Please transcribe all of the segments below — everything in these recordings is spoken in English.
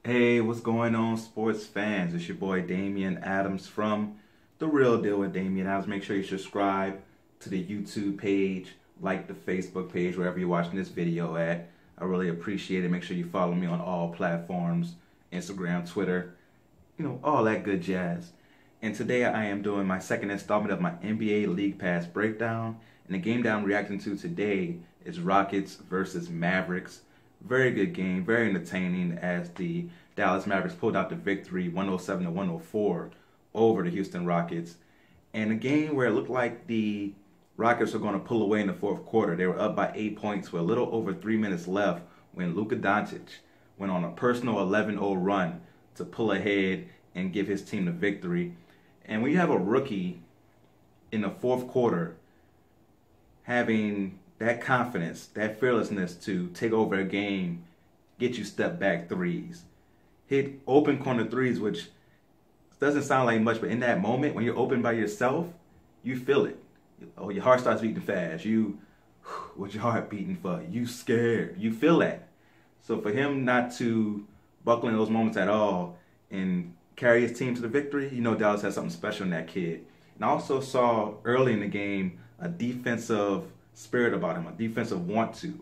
Hey, what's going on, sports fans? It's your boy Damian Adams from The Real Deal with Damian Adams. Make sure you subscribe to the YouTube page, like the Facebook page, wherever you're watching this video at. I really appreciate it. Make sure you follow me on all platforms, Instagram, Twitter, all that good jazz. And today I am doing my second installment of my NBA League Pass breakdown. And the game that I'm reacting to today is Rockets versus Mavericks. Very good game, very entertaining as the Dallas Mavericks pulled out the victory 107 to 104 over the Houston Rockets. And a game where it looked like the Rockets were going to pull away in the fourth quarter. They were up by 8 points with a little over 3 minutes left when Luka Doncic went on a personal 11-0 run to pull ahead and give his team the victory. And when you have a rookie in the fourth quarter having that confidence, that fearlessness to take over a game, get you step back threes, hit open corner threes, which doesn't sound like much, but in that moment when you're open by yourself, you feel it. Oh, your heart starts beating fast. What's your heart beating for? You scared. You feel that. So for him not to buckle in those moments at all and carry his team to the victory, Dallas has something special in that kid. And I also saw early in the game a defensive spirit about him, a defensive want to.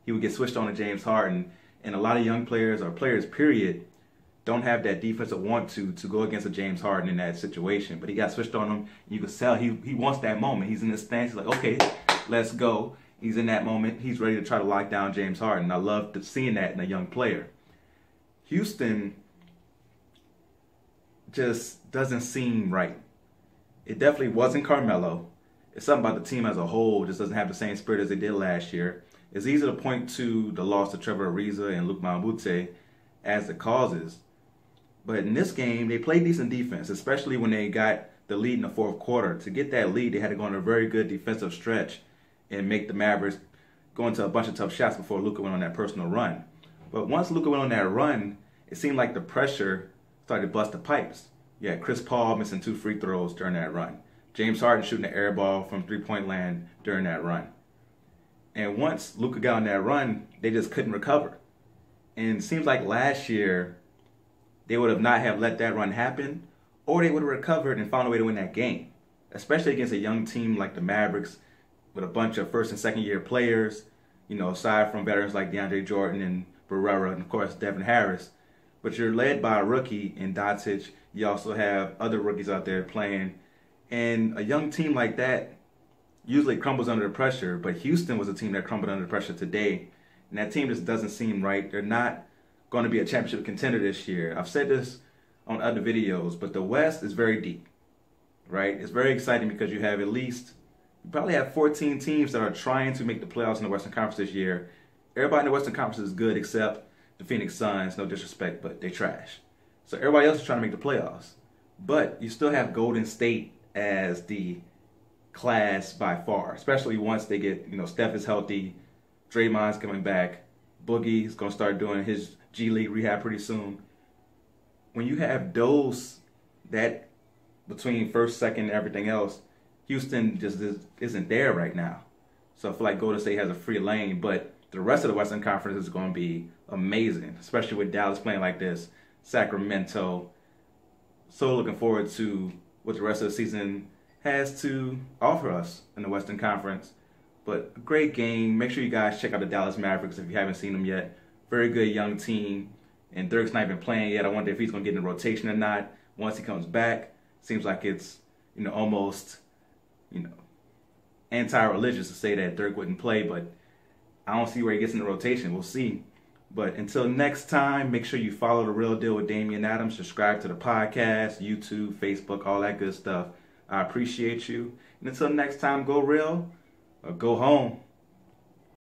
He would get switched on to James Harden, and a lot of young players, or players period, don't have that defensive want to go against a James Harden in that situation. But he got switched on him. You could tell he wants that moment. He's in the stance. He's like, okay, let's go. He's in that moment. He's ready to try to lock down James Harden. I love seeing that in a young player. Houston just doesn't seem right. It definitely wasn't Carmelo. It's something about the team as a whole just doesn't have the same spirit as they did last year. It's easy to point to the loss to Trevor Ariza and Luke Mbah as the causes. But in this game, they played decent defense, especially when they got the lead in the fourth quarter. To get that lead, they had to go on a very good defensive stretch and make the Mavericks go into a bunch of tough shots before Luka went on that personal run. But once Luka went on that run, it seemed like the pressure started to bust the pipes. You had Chris Paul missing 2 free throws during that run. James Harden shooting the air ball from three-point land during that run. And once Luka got on that run, they just couldn't recover. And it seems like last year, they would have not have let that run happen, or they would have recovered and found a way to win that game. Especially against a young team like the Mavericks with a bunch of first and second year players, aside from veterans like DeAndre Jordan and Barrera and of course Devin Harris. But you're led by a rookie in Doncic. You also have other rookies out there playing. And a young team like that usually crumbles under the pressure, but Houston was a team that crumbled under pressure today. And that team just doesn't seem right. They're not going to be a championship contender this year. I've said this on other videos, but the West is very deep, right? It's very exciting because you probably have 14 teams that are trying to make the playoffs in the Western Conference this year. Everybody in the Western Conference is good except the Phoenix Suns, no disrespect, but they trash. So everybody else is trying to make the playoffs. But you still have Golden State as the class by far, especially once they get, Steph is healthy, Draymond's coming back, Boogie's going to start doing his G League rehab pretty soon. When you have that between first, second, and everything else, Houston just isn't there right now. So I feel like Golden State has a free lane, but the rest of the Western Conference is going to be amazing, especially with Dallas playing like this, Sacramento. So looking forward to what the rest of the season has to offer us in the Western Conference. But a great game. Make sure you guys check out the Dallas Mavericks if you haven't seen them yet. Very good young team. And Dirk's not even playing yet. I wonder if he's going to get in the rotation or not. Once he comes back, seems like it's, almost, anti-religious to say that Dirk wouldn't play. But I don't see where he gets in the rotation. We'll see. But until next time, make sure you follow The Real Deal with Damian Adams. Subscribe to the podcast, YouTube, Facebook, all that good stuff. I appreciate you. And until next time, go real or go home.